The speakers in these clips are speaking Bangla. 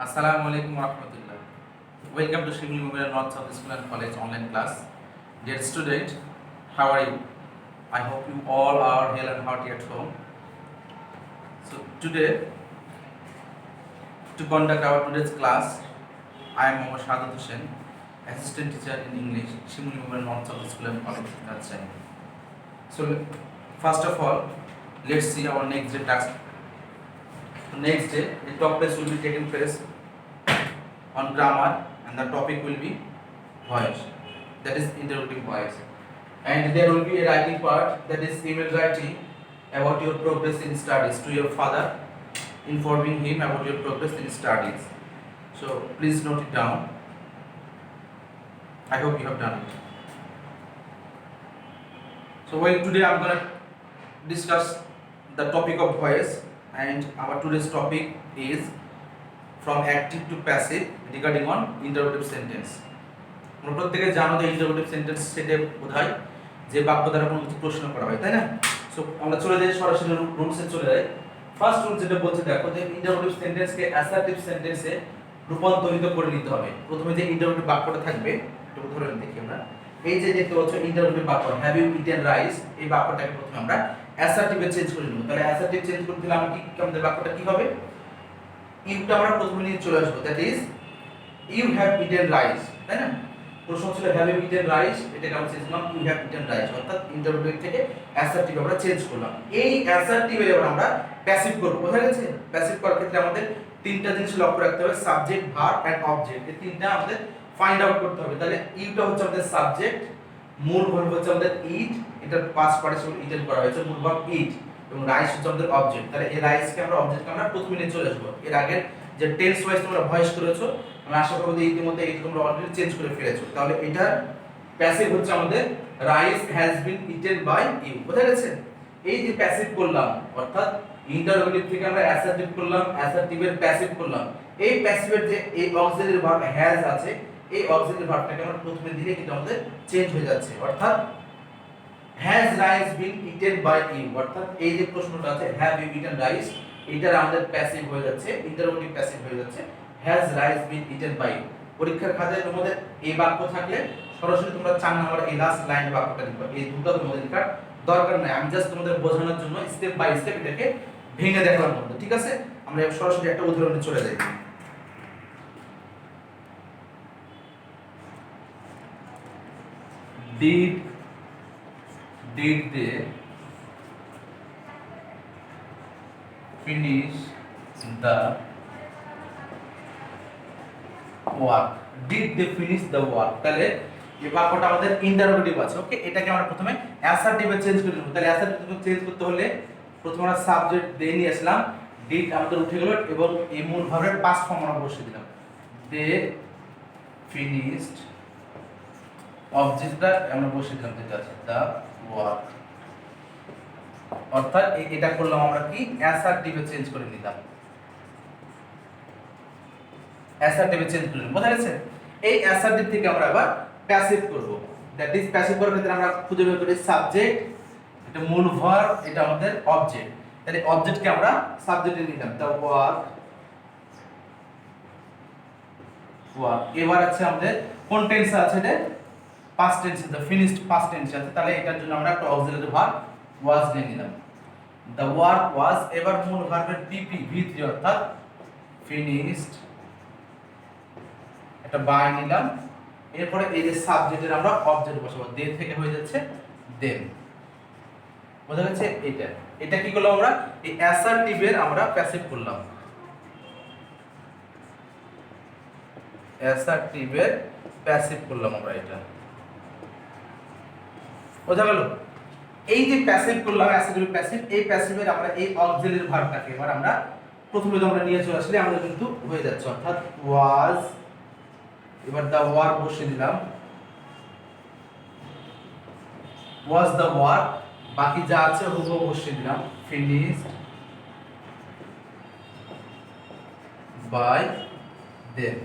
Assalamu alaikum warahmatullah. Welcome to Shimli Memorial North South School and College online class. Dear student, how are you? I hope you all are well and hearty at home. So today, to conduct our today's class, I am Mohammad Shahadat Hussain, assistant teacher in English, Shimli Memorial North South School and College, Rajshahi. So first of all, let's see our next day task. Next day, the top test will be taking place on grammar, and the topic will be voice, that is interrogative voice, and there will be a writing part, that is email writing about your progress in studies to your father, informing him about your progress in studies. So please note it down. I hope you have done it. So today I'm going to discuss the topic of voice, and our today's topic is from active to passive regarding on interrogative sentence. তোমরা প্রত্যেকে জানো যে ইন্টারোগেটিভ সেন্টেন্স সেটা বোঝায় যে বাক্য দ্বারা কোনো কিছু প্রশ্ন করা হয়, তাই না? সো আমরা চলে যাই সরাসরি রুলসে চলে যাই। ফার্স্ট রুল যেটা বলছে দেখো, যে ইন্টারোগেটিভ সেন্টেন্সকে অ্যাসার্টিভ সেন্টেন্সে রূপান্তরিত করে নিতে হবে। প্রথমে যে ইন্টারোগেটিভ বাক্যটা থাকবে, একটু উদাহরণ দেখি আমরা। এই যে দেখতে পাচ্ছ ইন্টারোগেটিভ বাক্য, হ্যাভ ইউ ইটেন রাইস, এই বাক্যটাকে প্রথমে আমরা অ্যাসার্টিভে চেঞ্জ করে নেব। তাহলে অ্যাসার্টিভ চেঞ্জ করতে দিলে আমরা কি আমাদের বাক্যটা কি হবে? ইউটা আমরা প্রথমে নিয়ে চলে আসবো, that is you have eaten rice, তাই না? প্রশ্ন ছিল হ্যাভ ইউ ইটেন রাইস, এটাকে আমরা চেঞ্জ করলাম ইউ হ্যাভ ইটেন রাইস, অর্থাৎ ইন্টারোগেটিভ থেকে অ্যাসার্টিভ আমরা চেঞ্জ করলাম। এই অ্যাসার্টিভে এবার আমরা প্যাসিভ করব, বোঝা গেছে? প্যাসিভ করার ক্ষেত্রে আমাদের তিনটা জিনিস লক্ষ্য রাখতে হবে, সাবজেক্ট, ভার্ব এন্ড অবজেক্ট। এই তিনটা আমাদের ফাইন্ড আউট করতে হবে। তাহলে ইউটা হচ্ছে আমাদের সাবজেক্ট, মূল ভার্ব হচ্ছে আমাদের ইট, এটার পাস্ট পার্টিসিপল ইটেন করা হয়েছে, মূল ভার্ব ইট, এবং রাইস হচ্ছে আমাদের অবজেক্ট। তাহলে এই রাইসকে আমরা অবজেক্টকে আমরা প্রথমে নিয়ে চলে আসবো। এর আগে যে টেন্স ওয়াইজ তোমরা ভয়েস করেছো, আমি আশা করব যে ইতিমধ্যে এইটা তোমরা অলরেডি চেঞ্জ করে ফেলেছো। তাহলে এটা প্যাসিভ হচ্ছে আমাদের rice has been eaten by you, বুঝা গেছে? এই যে প্যাসিভ করলাম, অর্থাৎ ইন্টারোগেটিভ থেকে আমরা অ্যাসার্টিভ করলাম, অ্যাসার্টিভের প্যাসিভ করলাম। এই প্যাসিভের যে এই অক্সিলারি ভার্ব হ্যাজ আছে, এই অক্সিলারি ভার্বটাকে আমরা প্রথমে দিলে কিন্তু আমাদের চেঞ্জ হয়ে যাচ্ছে, অর্থাৎ has rice been eaten by you, অর্থাৎ এই যে প্রশ্নটা আছে হ্যাভ ইউ ইটেন রাইস, এটার আমাদের প্যাসিভ হয়ে যাচ্ছে, ইন্টারোগেটিভ প্যাসিভ হয়ে যাচ্ছে has rice been eaten by you. পরীক্ষার খাতায় তোমাদের এই বাক্য থাকলে সরাসরি তোমরা 4 নাম্বার এই লাস্ট লাইনে বাক্যটা লিখবে, এই দুটো তোমাদের লেখার দরকার নাই। আমি জাস্ট তোমাদের বোঝানোর জন্য স্টেপ বাই স্টেপ এটাকে ভেঙে দেখালাম তোমাদের, ঠিক আছে? আমরা সরাসরি একটা উদাহরণে চলে যাই। Did they finish the work? Did they finish the work? তাহলে এই বাক্যটা আমাদের ইন্টারোগেটিভ আছে, ওকে? এটাকে আমরা প্রথমে অ্যাসার্টিভে চেঞ্জ করে নেব। তাহলে অ্যাসার্টিভে চেঞ্জ করতে হলে প্রথমে আমরা সাবজেক্ট দিয়ে নিয়ে আসলাম, ডিড আমাদের উঠে গেল, এবং এই মূল ভার্বের পাস্ট ফর্ম আমরা বসিয়ে দিলাম, দে ফিনিশড, অবজেক্টটা আমরা বসিয়ে দিলাম যেটা আছে দা ওয়ার্ক, অর্থাৎ এটা করলাম আমরা কি অ্যাসার্টিভে চেঞ্জ করে নিলাম, অ্যাসার্টিভে চেঞ্জ করে নিলাম, বোঝা গেছে? এই অ্যাসার্টিভ থেকে আমরা আবার প্যাসিভ করব, দ্যাট ইজ প্যাসিভ করার ক্ষেত্রে আমরা খুঁজে বের করি সাবজেক্ট, এটা মূল ভার্ব, এটা আমাদের অবজেক্ট। তাহলে অবজেক্টকে আমরা সাবজেক্টে নিলাম দা ওয়ার্ক, ওয়ার্ক। এবার আছে আমাদের কোন টেন্স আছে? এটা past tense, the finished past tense আছে। তাহলে এটার জন্য আমরা একটা অক্সিলারি ভার্ব ওয়াজ নিয়ে নিলাম, দ্য ওয়ার্ক ওয়াজ। এবার মূল ভার্বের পিপি ভি3, অর্থাৎ ফিনিশড, এটা বাই নিলাম। এরপরে এই যে সাবজেক্টের আমরা অবজেক্ট বসাবো, দে থেকে হয়ে যাচ্ছে দেম, বোঝা গেছে? এটা কি করলাম আমরা? এই অ্যাসার্টিভের আমরা প্যাসিভ করলাম, অ্যাসার্টিভের প্যাসিভ করলাম আমরা, এটা বোঝা গেল? এই যে প্যাসিভ করলাম, অ্যাসার্টিভ প্যাসিভ, এই প্যাসিভের আমরা এই অক্সিলারি ভার্বটাকে এবার আমরা প্রথমে তো আমরা নিয়ে চলে আসলে আমাদের কিন্তু হয়ে যাচ্ছে, অর্থাৎ ওয়াজ, এবার দা ওয়ার্ক বসিয়ে দিলাম, ওয়াজ দা ওয়ার্ক, বাকি যা আছে হুবহু বসিয়ে দিলাম, ফিনিশড বাই দেম।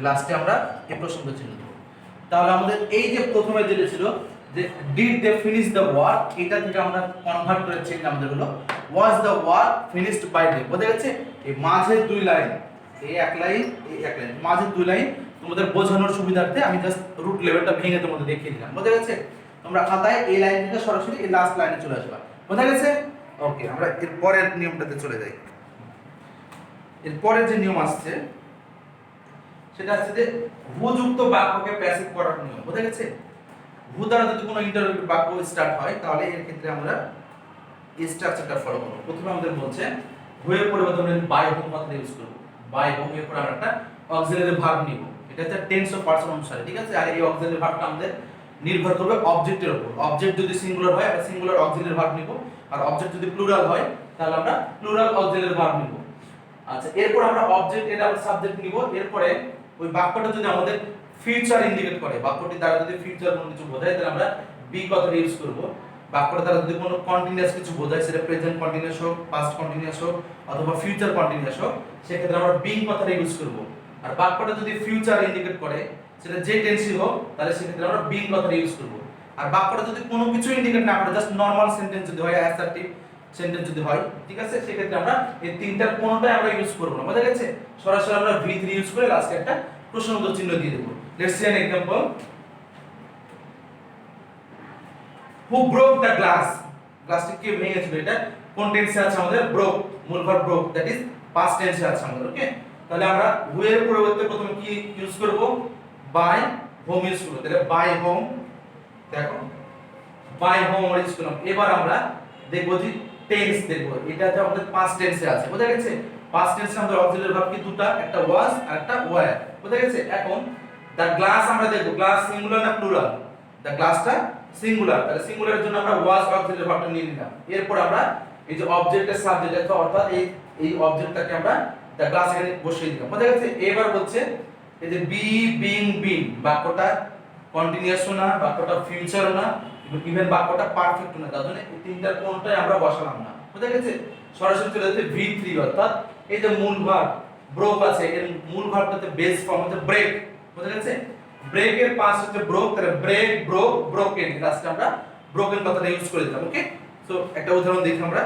লাস্টে আমরা এই প্রশ্নটা চিহ্ন দেব। তাহলে আমাদের এই যে প্রথমে যেটা ছিল যে did they finish the work, এটা থেকে আমরা কনভার্ট করে চেঞ্জ আমাদের হলো was the work finished by they, বোঝা গেছে? এই মাঝের দুই লাইন এই এক লাইন এই এক লাইন, মাঝে দুই লাইন তোমাদের বোঝানোর সুবিধার্থে আমি জাস্ট রুট লেভেলটা ভেঙে তোমাদের দেখিয়ে দিলাম। বোঝা গেছে? তোমরা খাতায় এই লাইন থেকে সরাসরি এই লাস্ট লাইনে চলে আসবা। বোঝা গেছে? ওকে, আমরা এর পরের নিয়মটাতে চলে যাই। এর পরের যে নিয়ম আসছে সেটা হচ্ছে যে হু-যুক্ত বাক্যকে প্যাসিভ করার নিয়ম। বোঝা গেছে? হু দ্বারা যদি কোনো ইন্টারোগেটিভ বাক্য স্টার্ট হয় তাহলে এর ক্ষেত্রে আমরা এই স্ট্রাকচারটা ফলো করব। প্রথমে আমাদের বলছে হু এর পরিবর্তে আমরা বাই হোম কথাটা ইউজ করব। বাই হোম এর পর আমরা একটা অক্সিলারি ভার্ব নিব। এটা হচ্ছে টেন্স অফ পারসন অনুসারে, ঠিক আছে? আর এই অক্সিলারি ভার্বটা আমাদের নির্ভর করবে অবজেক্টের উপর। অবজেক্ট যদি সিঙ্গুলার হয় আমরা সিঙ্গুলার অক্সিলারি ভার্ব নিব, আর অবজেক্ট যদি প্লুরাল হয় তাহলে আমরা প্লুরাল অক্সিলারি ভার্ব নিব। আচ্ছা, এরপর আমরা অবজেক্ট এটা আমরা সাবজেক্ট নিব। এরপরে ওই বাক্যটা যদি আমাদের ফিউচার ইন্ডিকেট করে, বাক্যটি দ্বারা যদি ফিউচার কোনো কিছু বোঝায় তাহলে আমরা বি কথাটা ইউজ করব। বাক্যটা দ্বারা যদি কোনো কন্টিনিউয়াস কিছু বোঝায়, সেটা প্রেজেন্ট কন্টিনিউয়াস হোক, পাস্ট কন্টিনিউয়াস হোক অথবা ফিউচার কন্টিনিউয়াস হোক, সেক্ষেত্রে আমরা বিং কথাটা ইউজ করব। আর বাক্যটা যদি ফিউচার ইন্ডিকেট করে, সেটা যে টেন্সই হোক, তাহলে সেক্ষেত্রে আমরা বিং কথাটা ইউজ করব। আর বাক্যটা যদি কোনো কিছু ইন্ডিকেট না করে, জাস্ট নরমাল সেন্টেন্স যদি হয়, অ্যাসার্টিভ সেন্টেন্স যদি হয়, ঠিক আছে, সেক্ষেত্রে আমরা এই তিনটার কোনোটাই আমরা ইউজ করব না। বোঝা গেছে? সরাসরি আমরা V3 ইউজ করে লাস্টে একটা প্রশ্নবোধক চিহ্ন দিয়ে দেব। Let's see an example. Who broke the glass? গ্লাসটি কে ভেঙেছিল? এটা কোন টেন্সে আছে আমাদের? ব্রোক, মূল verb broke, that is past টেন্সে আছে আমাদের। ওকে, তাহলে আমরা হু এর পরিবর্তে প্রথমে কি ইউজ করব? বাই হোম ইউজ করব। তাহলে বাই হোম, দেখো বাই হোম আমরা ইউজ করলাম। এবার আমরা দেখব যে টেন্স দেখব, এটাতে আমাদের পাস্ট টেন্সে আছে। বোঝা গেছে? পাস্ট টেন্সে আমাদের অক্সিলারি ভার্ব কি দুটো, একটা ওয়াজ আর একটা ওয়্যার। বোঝা গেছে? এখন দা গ্লাস আমরা দেখব, গ্লাস সিঙ্গুলার না প্লুরাল? দা গ্লাসটা সিঙ্গুলার, তাহলে সিঙ্গুলারের জন্য আমরা ওয়াজ অক্সিলারি ভার্বটা নিয়ে নিলাম। এরপর আমরা এই যে অবজেক্টের সাবজেক্ট আছে, অর্থাৎ এই অবজেক্টটাকে আমরা দা গ্লাস এখানে বসিয়ে দিলাম। বোঝা গেছে? এবার বলছে এই যে বি বিং বিন, বাক্যটা কন্টিনিউয়াসও না, বাক্যটা ফিউচারও না, ইভেন বাক্যটা পারফেক্ট না, তার জন্য এই তিনটার কোনটাই আমরা বসালাম না। বুঝা গেছে? সরাসরি চলে যাচ্ছে V3, অর্থাৎ এই যে মূল ভার্ব ব্রোক আছে, এর মূল ভার্বটাতে বেস ফর্ম হচ্ছে ব্রেক। বুঝা গেছে? ব্রেকের পাস হচ্ছে ব্রোক, তাহলে ব্রেক ব্রোক ব্রোকেন, লাস্টে আমরা ব্রোকেন কথাটা ইউজ করে দিলাম। ওকে, সো একটা উদাহরণ দেখি আমরা।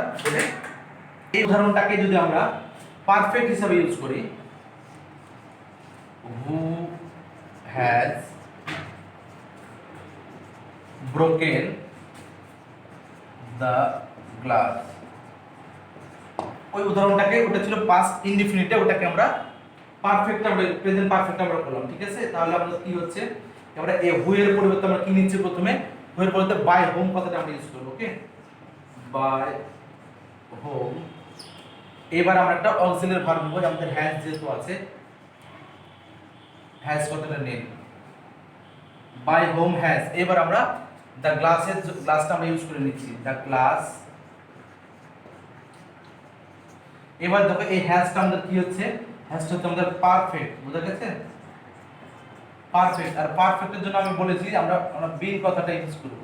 এই উদাহরণটাকে যদি আমরা পারফেক্ট হিসাবে ইউজ করি, who has broken the glass, ওই উদাহরণটাকে, ওটা ছিল পাস্ট ইনডিফিনিটে, ওটাকে আমরা পারফেক্ট, আমরা প্রেজেন্ট পারফেক্ট আমরা করলাম। ঠিক আছে? তাহলে আমাদের কি হচ্ছে, আমরা এই হু এর পরিবর্তে আমরা কি নিচ্ছি? প্রথমে হু এর পরিবর্তে বাই হোম কথাটা আমরা ইউজ করব। ওকে, বাই হোম। এবার আমরা একটা অক্সিলারি ভার্ব নেব, আমাদের হ্যাজ যেহেতু আছে, হ্যাজ কথাটা নেই, বাই হোম হ্যাজ। এবার আমরা দ্য গ্লাসের গ্লাসটা আমরা ইউজ করে নিচ্ছি, দ্য গ্লাস। এবার দেখো এই হ্যাজটা আমাদের কি হচ্ছে? হ্যাজটা হচ্ছে আমাদের পারফেক্ট। বুঝা গেছে? পারফেক্ট। আর পারফেক্টের জন্য আমি বলেছি আমরা বিন কথাটা ইউজ করব।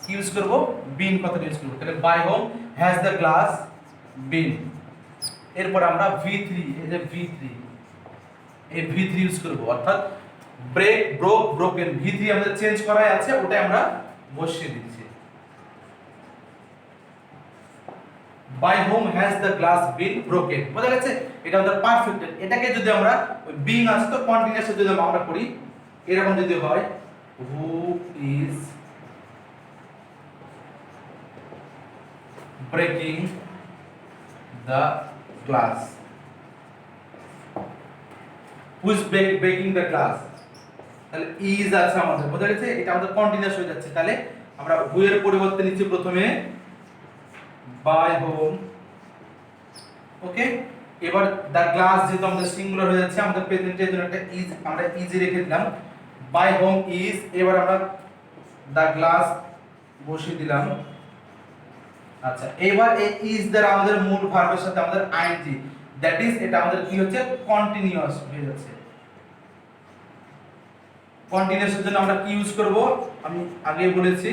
কি ইউজ করব? বিন কথাটা ইউজ করব। তাহলে by whom has the glass been. এরপর আমরা V3, এই যে V3, এই V3 ইউজ করব, অর্থাৎ ব্রেক ব্রোক ব্রোকেন। V3 আমাদের চেঞ্জ করাই আছে, ওটাই আমরা বসিয়ে দিচ্ছি। By whom has the glass been broken. বোঝা গেছে? এটা আমাদের পারফেক্ট। এটাকে যদি আমরা বিং আছে তো কন্টিনিউয়াস যদি আমরা করি, এরকম যদি হয়, হু is breaking the glass, who is breaking the glass, তাহলে ইজ আছে আমাদের। বোঝা গেছে? এটা আমাদের কন্টিনিউয়াস হয়ে যাচ্ছে। তাহলে আমরা হু এর পরিবর্তে নিচ্ছি প্রথমে বাই হোম। ওকে, এবার দা গ্লাস যেহেতু আমাদের সিঙ্গুলার হয়ে যাচ্ছে, আমাদের প্রেজেন্টের জন্য একটা ইজ আমরা ইজি রেখে দিলাম, বাই হোম ইজ। এবার আমরা দা গ্লাস বসিয়ে দিলাম। আচ্ছা, এবার এই ইজ দ্বারা আমাদের মূল ভার্বের সাথে আমাদের আইএনজি, দ্যাট ইজ এটা আমাদের কি হচ্ছে? কন্টিনিউয়াস হয়ে যাচ্ছে। কন্টিনিউয়াসের জন্য আমরা কি ইউজ করব? আমি আগে বলেছি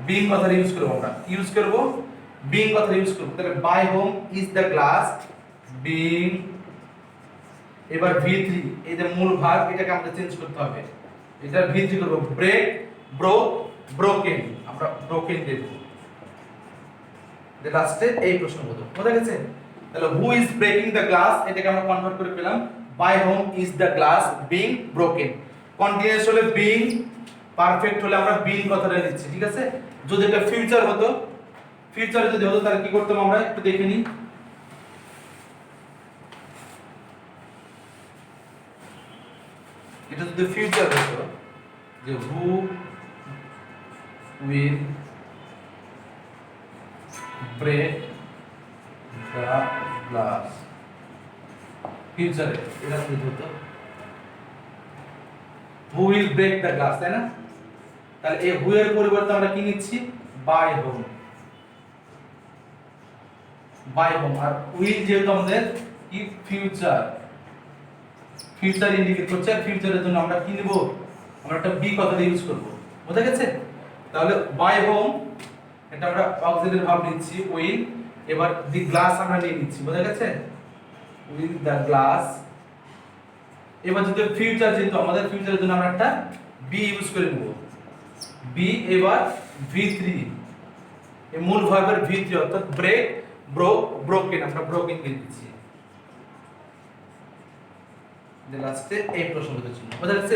বিং কথা ইউজ করব। আমরা ইউজ করব বিং কথা ইউজ করব। তাহলে by whom is the glass being. এবার V3, এই যে মূল ভার্ব, এটাকে আমাদের চেঞ্জ করতে হবে। এটা V3 করব, ব্রেক ব্রোক ব্রোকেন, আমরা ব্রোকেন দেব। লাস্টে এই প্রশ্নবোধক। বোঝা গেছে? তাহলে who is breaking the glass এটাকে আমরা কনভার্ট করে পেলাম by whom is the glass being broken. Continuous হলে বিং, পারফেক্ট হলে আমরা বিং কথাটা নিচ্ছি, ঠিক আছে। যদি এটা ফিউচার হতো, ফিউচারে যদি হতো তাহলে কি করতাম আমরা একটু দেখে নিই। এটা যদি ফিউচার হতো যে who will break the glass, ফিউচারে এটা যদি হতো who will break the glass, তাই না? তাহলে এই হু এর পরিবর্তে আমরা কি নিচ্ছি, বাই হোম, বাই হোম। আর উইল যেহেতু আমাদের কি ফিউচার, ফিউচার ইন্ডিকেট করছে, ফিউচারের জন্য আমরা কি নিব, আমরা একটা বি কথাটা ইউজ করব, বুঝা গেছে? তাহলে বাই হোম এটা আমরা অক্সিলারি ভার্ব নিচ্ছি উইল, এবার দি গ্লাস আমরা নিয়ে নিচ্ছি, বুঝা গেছে? Will the glass. এবার যদি ফিউচার, যেহেতু আমাদের ফিউচারের জন্য আমরা একটা বি ইউজ করে নেব, বি। এবার V3, এই মূল ভার্বের V3 অর্থাৎ ব্রেক, ব্রোক, ব্রোকেন, আমরা ব্রোকেন দিয়ে দিচ্ছি যে লাস্টে এই প্রশ্নবোধক চিহ্ন, বুঝা গেছে?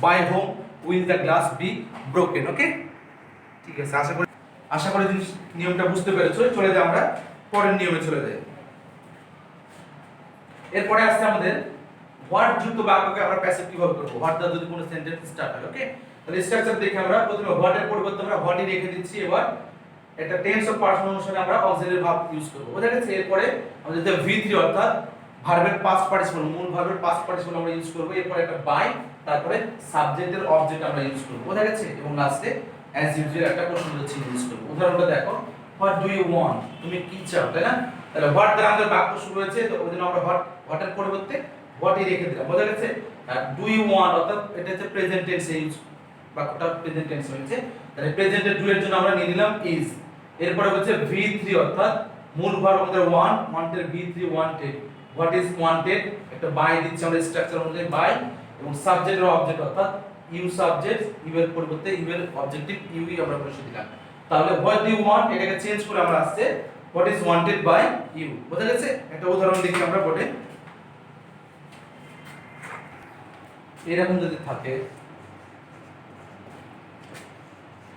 By whom will the glass be broken. Okay, ঠিক আছে। আশা করি নিয়মটা বুঝতে পেরেছো। চলে যাই আমরা পরের নিয়মে চলে যাই। এরপরে আসছে আমাদের হোয়াট যুক্ত বাক্যকে আমরা প্যাসিভ কিভাবে করব, হোয়াট দ্বারা যদি কোনো সেন্টেন্স স্টার্ট হয়। ওকে, তাহলে স্ট্রাকচার দেখে আমরা প্রথমে হোয়াট এর পরিবর্তে আমরা হোয়াটই রেখে দিচ্ছি। এবার এটা টেন্স অফ পার্সন অনুসারে আমরা অক্সিলারি ভার্ব ইউজ করব, বুঝা গেছে? এরপরে আমাদের যে V3 অর্থাৎ ভার্বের পাস্ট পার্টিসিপল, মূল ভার্বের পাস্ট পার্টিসিপল আমরা ইউজ করব। এরপর একটা বাই, তারপরে সাবজেক্টের অবজেক্ট আমরা ইউজ করব, বুঝা গেছে? এবং লাস্টে অ্যাজ ইউজুয়াল একটা প্রশ্নবোধক চিহ্ন ইউজ করব। উদাহরণটা দেখো, হোয়াট ডু ইউ ওয়ান্ট, তুমি কি চাও, তাই না? তাহলে হোয়াট দ্বারা আমাদের বাক্য শুরু হয়েছে, তো ওইজন্য আমরা হোয়াটের পরিবর্তে হোয়াটই রেখে দিলাম, বুঝা গেছে? আর ডু ইউ ওয়ান্ট অর্থাৎ এটা হচ্ছে প্রেজেন্ট টেন্সে ইউজ, বাক্যটা প্রেজেন্ট টেন্স হয়েছে, তাহলে প্রেজেন্টের ডু এর জন্য আমরা নিয়ে নিলাম ইজ। এরপরে হচ্ছে V3 অর্থাৎ মূল ভার্ব আমাদের wanted, V3 wanted, what is wanted, একটা বাই দিচ্ছি আমরা স্ট্রাকচার অনুযায়ী বাই, এবং সাবজেক্টের অবজেক্ট অর্থাৎ ইউ সাবজেক্ট, ইউ এর পরিবর্তে ইউ এর অবজেক্টিভ ইউই আমরা বসিয়ে দিলাম। তাহলে হোয়াট ডু ইউ ওয়ান্ট এটাকে চেঞ্জ করে আমরা আসছে what is wanted by you, বুঝা গেছে? একটা উদাহরণ দেখি আমরা বোর্ডে। এরকম যদি থাকে,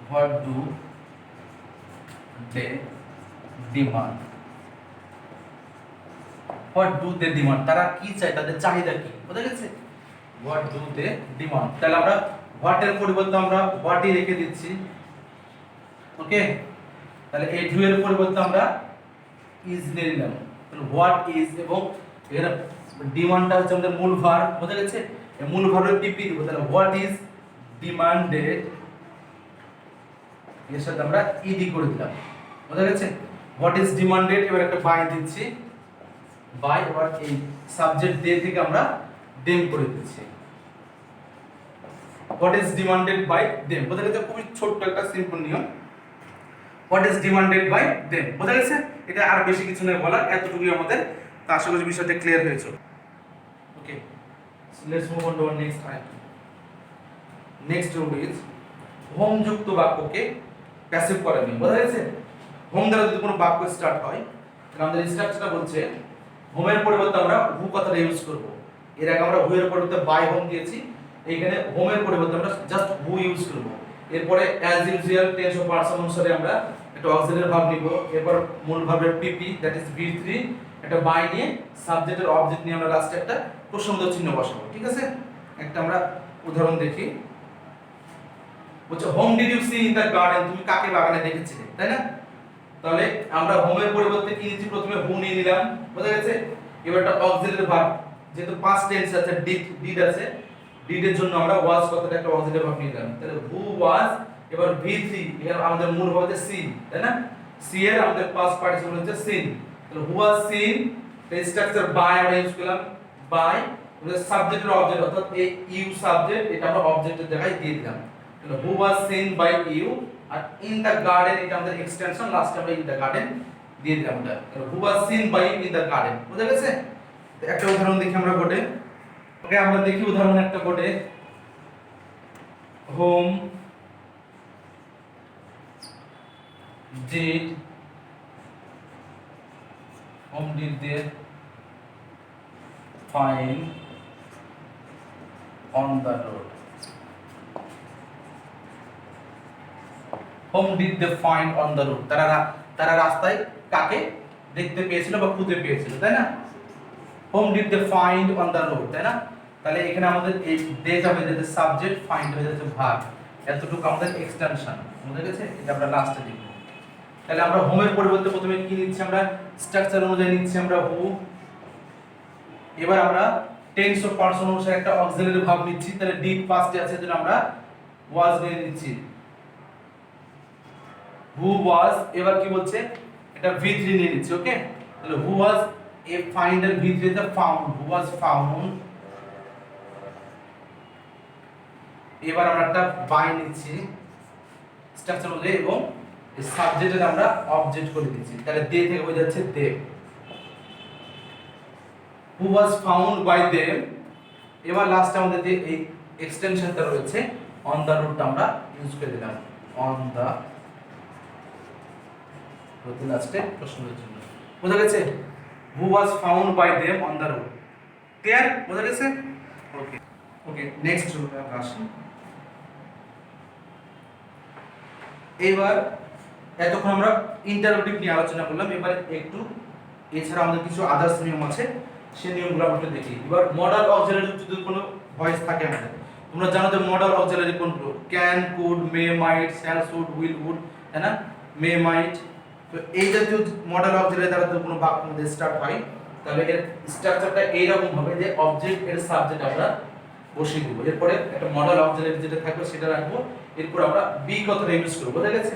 what do they demand, what do they demand, তারা কি চায়, তাদের চাহিদা কি, বুঝা গেছে? What do they demand. তাহলে আমরা হোয়াট এর পরিবর্তে আমরা হোয়াটই রেখে দিচ্ছি। ওকে, তাহলে এই ডু এর পরিবর্তে আমরা ইজ নিয়ে নিলাম। তাহলে হোয়াট ইজ, এবং এর ডিমান্ডটা হচ্ছে আমাদের মূল ভার্ব, বুঝা গেছে? এই মূল ভার্বের পিপি দিব। তাহলে হোয়াট ইজ ডিমান্ডেড, এর সাথে আমরা ইডি করে দিলাম, বুঝা গেছে? হোয়াট ইজ ডিমান্ডেড, এবার একটা বাই দিচ্ছি, বাই, এবার এই সাবজেক্ট দে থেকে আমরা দেম করে দিচ্ছি। What is demanded by them, বুঝা গেছে? খুবই ছোট্ট একটা সিম্পল নিয়ম, what is demanded by them, বুঝা গেছে? এটা আর বেশি কিছু নেই বলার, এতটুকুই আমাদের। তো আশা করি বিষয়টা ক্লিয়ার হয়েছে। Okay, let's move on to our next item. Next rule is whom যুক্ত বাক্যকে প্যাসিভ করা নিয়ম, বুঝা গেছে? হোম দ্বারা যদি কোনো বাক্য স্টার্ট হয়, তাহলে আমাদের স্ট্রাকচারটা বলছে হোমের পরিবর্তে আমরা হু কথাটা ইউজ করব। এর আগে আমরা হু এর পরিবর্তে বাই হোম দিয়েছি, এইখানে হোমের পরিবর্তে আমরা জাস্ট হু ইউজ করব। এরপরে as usual tense of person অনুসারে আমরা একটা অক্সিলারি ভার্ব নিব। এরপর মূল ভার্বের পিপি দ্যাট ইজ V3, একটা বাই নিয়ে সাবজেক্টের অবজেক্ট নিয়ে আমরা লাস্টে একটা প্রশ্নবোধক চিহ্ন বসাবো, ঠিক আছে? একটা আমরা উদাহরণ দেখি। বলছে whom did you see in the garden, তুমি কাকে বাগানে দেখেছিলে, তাই না? তাহলে আমরা হোমের পরিবর্তে কি নিচ্ছি, প্রথমে হু নিয়ে নিলাম, বুঝা গেছে? এবার একটা অক্সিলারি ভার্ব, যেহেতু পাস্ট টেন্স আছে, ডিড আছে, ডিড এর জন্য আমরা ওয়াজ কথাটা একটা অক্সিলারি ভার্ব নিলাম। তাহলে হু ওয়াজ, এবার V3, এর আমাদের মূল ভার্ব হচ্ছে সিন, তাই না? সি এর আমাদের পাস্ট পার্টিসিপল হচ্ছে সিন। তাহলে হু ওয়াজ সিন, এই স্ট্রাকচার বাই আমরা ইউজ করলাম, বাই, আমাদের সাবজেক্টের অবজেক্ট অর্থাৎ এই ইউ সাবজেক্ট, এটা আমরা অবজেক্টের জায়গায় দিয়ে দিলাম। তাহলে who was seen by you, আর ইন দ্য গার্ডেন এটা আমাদের এক্সটেনশন, লাস্টে আমরা ইন দ্য গার্ডেন দিয়ে দিলাম। তাহলে who was seen by in the garden, বুঝা গেছে? একটা উদাহরণ দেখি আমরা বোর্ডে। ওকে, আমরা দেখি উদাহরণ একটা বোর্ডে। Whom did whom did they find on the road? whom did they find on the road? তারা রাস্তায় কাকে দেখতে পেয়েছিল বা খুঁজে পেয়েছিল, তাই না? whom did they find on the road, তাই না? তাহলে এখানে আমাদের এই ডেটা হয়ে যাচ্ছে সাবজেক্ট, ফাইন্ড হয়ে যাচ্ছে ভার্ব, এতটুকু আমাদের এক্সটেনশন বুঝে গেছে। এটা আমরা লাস্টে লিখব। তাহলে আমরা হোমের পরিবর্তে প্রথমে কি নিচ্ছি, আমরা স্ট্রাকচার অনুযায়ী নিচ্ছি আমরা হু। এবার আমরা টেন্স অফ পারসন অনুসারে একটা অক্সিলারি ভার্ব নিচ্ছি। তাহলে ডিড পাস্টে আছে যেটা আমরা ওয়াজ নিয়ে নিচ্ছি, হু ওয়াজ। এবার কি বলছে, এটা V3 নিয়ে নিচ্ছি। ওকে, তাহলে who was A finder, V3 তে ফাউন্ড, হু ওয়াজ ফাউন্ড। এবার আমরা একটা বাই নিচ্ছি স্ট্রাকচার অনুযায়ী এবং এই সাবজেক্টের আমরা অবজেক্ট করে দিচ্ছি। তাহলে দে থেকে হয়ে যাচ্ছে দে, হু ওয়াজ ফাউন্ড বাই দেম। এবার লাস্টে আমাদের যে এই এক্সটেনশনটা রয়েছে অন দা রুটটা আমরা ইউজ করে দিলাম, অন দা রুট লাস্টে প্রশ্নের জন্য। বোঝা গেছে? Who was found by them on the route. Clear? বোঝা গেছে? ওকে ওকে, নেক্সট রুটে আমরা আসি। এবার এতক্ষণ আমরা ইন্টারোগেটিভ নিয়ে আলোচনা করলাম। এবার একটু এছাড়া আমাদের কিছু আদার্স নিয়ম আছে, সেই নিয়মগুলো আমরা একটু দেখি। এবার মডাল অক্সিলারি যদি কোনো ভয়েস থাকে আমাদের, তোমরা জানো যে মডাল অক্সিলারি কোনগুলো, can, could, may, might, shall, should, will, would, তাই না? মে, মাইট। তো এই জাতীয় মডাল অক্সিলারি দ্বারা যদি কোনো বাক্য আমাদের স্টার্ট হয়, তাহলে এর স্ট্রাকচারটা এইরকম হবে যে অবজেক্ট এর সাবজেক্ট আমরা বসিয়ে দেবো, এরপরে একটা মডাল অক্সিলারি যেটা থাকবে সেটা রাখবো, এরপর আমরা বি কথাটা ইউজ করব। বোঝা গেছে?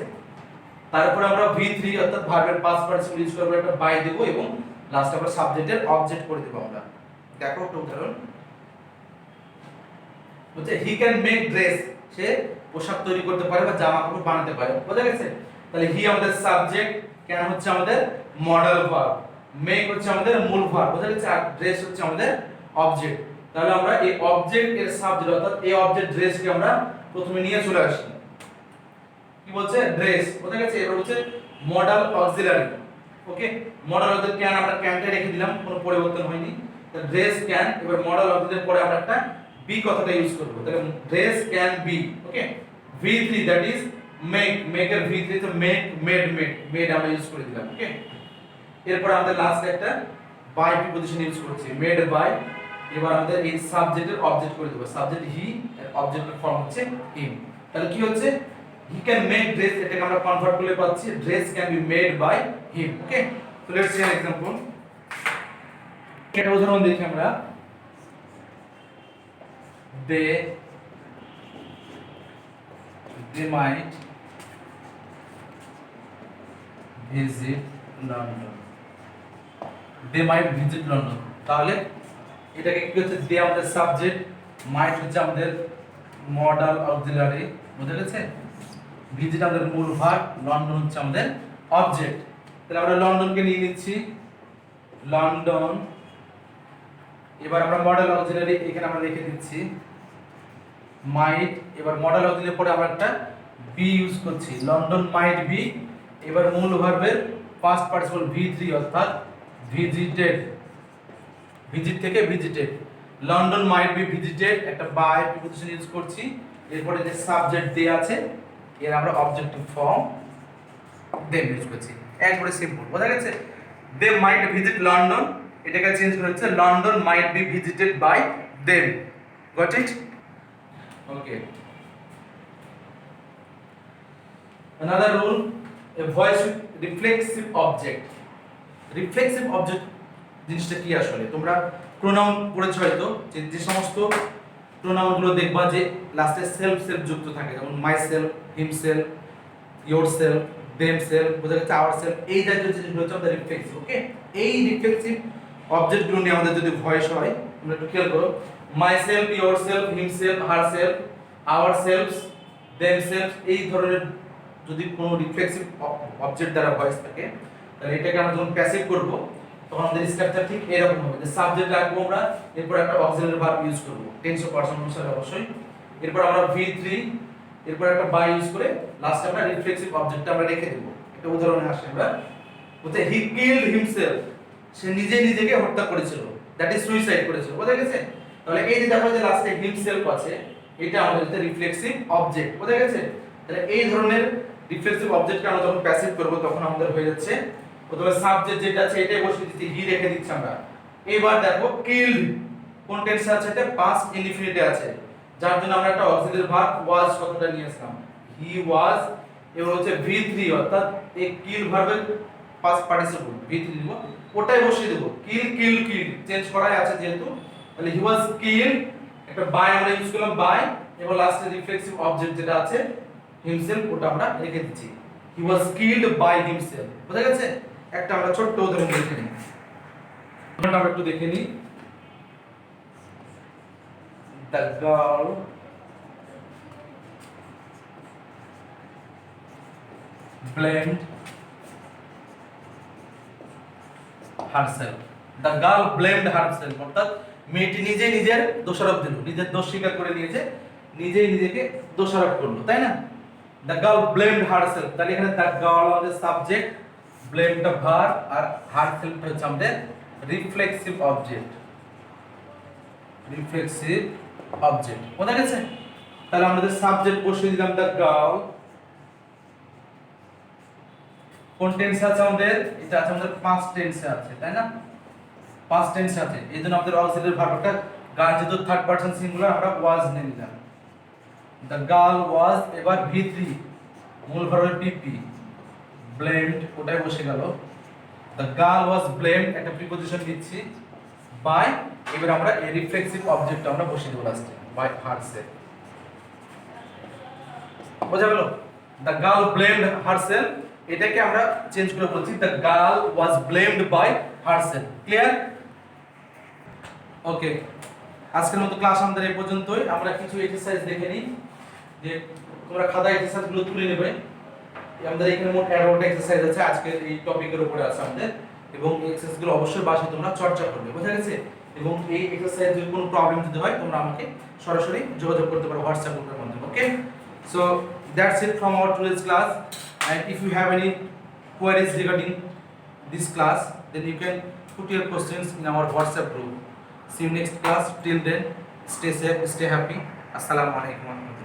তারপরে আমরা V3 অর্থাৎ ভার্বের পাস্ট পার্টিসিপল ইউজ করব, একটা বাই দেব এবং লাস্টে আমরা সাবজেক্টের অবজেক্ট করে দেব। আমরা দেখো একটা উদাহরণ হচ্ছে, হি ক্যান মেক ড্রেস, সে পোশাক তৈরি করতে পারে বা জামা কাপড় বানাতে পারে। বোঝা গেছে? তাহলে হি আমাদের সাবজেক্ট, ক্যান হচ্ছে আমাদের মডাল ভার্ব, মেক হচ্ছে আমাদের মূল ভার্ব। বোঝা গেছে? আর ড্রেস হচ্ছে আমাদের অবজেক্ট। তাহলে আমরা এই অবজেক্ট এর সাবজেক্ট অর্থাৎ এই অবজেক্ট ড্রেসকে আমরা প্রথমে নিয়ে চলে আসি। কি বলছে? ড্রেস। বোঝা গেছে? এবার হচ্ছে modal auxiliary. Okay, modal auxiliary can, আমরা ক্যানটা রেখে দিলাম, কোনো পরিবর্তন হয়নি। তাহলে ড্রেস ক্যান, এবার মডাল অক্সিলারি পরে আমরা একটা বি কথাটা ইউজ করব। তাহলে dress can be. Okay, V3 that is make, মেকের V3 তো মেক, মেড, মেড, মেড আমরা ইউজ করে দিলাম। ওকে, এরপর আমাদের লাস্ট একটা বাই প্রিপজিশন ইউজ করছি, মেড বাই। এবার আমাদের এই সাবজেক্টের অবজেক্ট করে দেব, সাবজেক্ট হি, এর অবজেক্টের ফর্ম হচ্ছে হিম। তাহলে কি হচ্ছে, হি ক্যান মেক ড্রেস, এটাকে আমরা কনভার্ট করলে পাচ্ছি dress can be made by him. Okay, so let's see an example. একটা উদাহরণ দেখি আমরা, they might visit London, they might visit London। তাহলে এটাকে কি হচ্ছে, দে আমাদের সাবজেক্ট, মাইট হচ্ছে আমাদের মডাল অক্সিলারি। বুঝা গেছে? ভিজিট আমাদের মূল ভার্ব, লন্ডন হচ্ছে আমাদের অবজেক্ট। তাহলে আমরা লন্ডনকে নিয়ে নিচ্ছি, লন্ডন। এবার আমরা মডাল অক্সিলারি এখানে আমরা রেখে দিচ্ছি মাইট। এবার মডাল অক্সিলারি পরে আমরা একটা বি ইউজ করছি, লন্ডন মাইট বি। এবার মূল ভার্বের পাস্ট পার্টিসিপল V3 অর্থাৎ ভিজিটেড, ভিজিট থেকে visited, London might be visited, একটা বাই প্রিপজিশন ইউজ করছি। এরপরে যে সাবজেক্ট দে আছে, এর আমরা অবজেক্টিভ ফর্ম দেম ইউজ করছি। একবারে সিম্পল। বোঝা গেছে? দে মাইট ভিজিট লন্ডন, এটাকে চেঞ্জ করে হচ্ছে London might be visited by them. Got it? Okay, another rule, a voice with reflexive object। Reflexive object জিনিসটা কি আসলে? তোমরা প্রোনাউন পড়েছো হয়তো, যে সমস্ত প্রোনাউনগুলো দেখবা যে লাস্টে সেলফ সেলফ যুক্ত থাকে, যেমন my self, him self, your self, them self, বোঝা গেছে? আওয়ার সেলফ, এই জাতীয় জিনিসগুলো হচ্ছে আমাদের রিফ্লেক্সিভ। ওকে, এই রিফ্লেক্সিভ অবজেক্টগুলো নিয়ে আমাদের যদি ভয়েস হয়, তোমরা একটু খেয়াল করো, my self, your self, him self, her self, our self, them self, এই ধরনের যদি কোনো রিফ্লেক্সিভ অবজেক্ট দ্বারা ভয়েস থাকে, তাহলে এটাকে আমরা যখন প্যাসিভ করব তখন আমাদের স্ট্রাকচার ঠিক এরকম হবে যে সাবজেক্ট রাখবো আমরা, এরপর একটা অক্সিলারি ভার্ব ইউজ করব টেন্স অফ পারসন অনুসারে অবশ্যই। এরপর আমরা V3, এরপর একটা বাই ইউজ করে লাস্টে আমরা রিফ্লেক্সিভ অবজেক্টটা আমরা রেখে দেব। একটা উদাহরণে আসি আমরা, বলতে হি কিলড হিমসেলফ, সে নিজে নিজেকে হত্যা করেছিল, দ্যাট ইজ সুইসাইড করেছিল। বোঝা গেছে? তাহলে এই যে দেখো যে লাস্টে হিমসেলফ আছে, এটা আমাদের হচ্ছে রিফ্লেক্সিভ অবজেক্ট। বোঝা গেছে? তাহলে এই ধরনের রিফ্লেক্সিভ অবজেক্টকে আমরা যখন প্যাসিভ করব তখন আমাদের হয়ে যাচ্ছে প্রথমে সাবজেক্ট যেটা আছে এটাই বসিয়ে দিচ্ছি, হি রেখে দিচ্ছি আমরা। এবার দেখো কিলড কোন টেন্সে আছে? এটা পাস্ট ইনডিফিনিটে আছে, যার জন্য আমরা একটা অক্সিলারি ভার্ব ওয়াজ কথাটা নিয়ে আসলাম, হি ওয়াজ। এবার হচ্ছে v3 অর্থাৎ এই কিল ভার্বের পাস্ট পার্টিসিপল v3 দিব, ওটাই বসিয়ে দেব। কিল কিল কিল চেঞ্জ করাই আছে যেহেতু, তাহলে হি ওয়াজ কিল, একটা বাই আমরা ইউজ করলাম বাই, এবং লাস্টে রিফ্লেক্সিভ অবজেক্ট যেটা আছে হিমসেলফ, ওটা আমরা রেখে দিচ্ছি, হি ওয়াজ কিলড বাই হিমসেলফ। বুঝা গেছে? একটা আমরা ছোট্ট উদাহরণ দেখে নিই, আমরা একটু দেখে নিই। The girl blamed herself. The girl blamed herself অর্থাৎ মেয়েটি নিজে নিজের দোষারোপ দিল, নিজের দোষ স্বীকার করে নিয়েছে, নিজেই নিজেকে দোষারোপ করলো, তাই না? The girl blamed herself, তাহলে এখানে the girl আমাদের সাবজেক্ট, blamed টা ভার্ব, আর herself টা হচ্ছে আমাদের রিফ্লেক্সিভ অবজেক্ট। রিফ্লেক্সিভ অবজেক্ট বোঝা গেছে? তাহলে আমাদের সাবজেক্ট বসিয়ে দিলাম the girl, কোন টেন্সে আছে আমাদের? এটা আছে আমাদের পাস্ট টেন্সে আছে, তাই না? পাস্ট টেন্সে আছে, এইজন্য আমাদের অক্সিলারি ভার্বটা গার্ল যেহেতু থার্ড পারসন সিঙ্গুলার আমরা ওয়াজ নিয়ে নিলাম। দ্য গার্ল ওয়াজ, এবার v3 মূল ভার্বের pp, ব্লেমড ওটাই বসে গেল। দ্য গার্ল ওয়াজ ব্লেমড, একটা প্রিপজিশন দিচ্ছি বাই, এবার আমরা এই রিফ্লেক্সিভ অবজেক্টটা আমরা বসিয়ে দেব লাস্টে, বাই হারসেলফ। বোঝা গেল? দ্য গার্ল ব্লেমড হারসেলফ, এটাকে আমরা চেঞ্জ করে বলছি the girl was blamed by herself. Clear? Okay, আজকের মতো ক্লাস আমাদের এই পর্যন্তই। আমরা কিছু এক্সারসাইজ দেখে নিই, যে তোমরা খাতা এক্সারসাইজগুলো তুলে নেবে। আমাদের এখানে মোট 11টা এক্সারসাইজ আছে আজকের এই টপিকের উপরে আছে আমাদের, এবং এই এক্সারসাইজগুলো অবশ্যই বাসায় তোমরা চর্চা করবে। বোঝা গেছে? এবং এই এক্সারসাইজ যদি কোনো প্রবলেম যদি হয় তোমরা আমাকে সরাসরি যোগাযোগ করতে পারো হোয়াটসঅ্যাপ গ্রুপের মাধ্যমে। Okay, so that's it from our today's class, and if you have any queries regarding this class, then you can put your questions in our WhatsApp group. See you next class. Till then, stay safe, stay happy. Assalamu alaikum.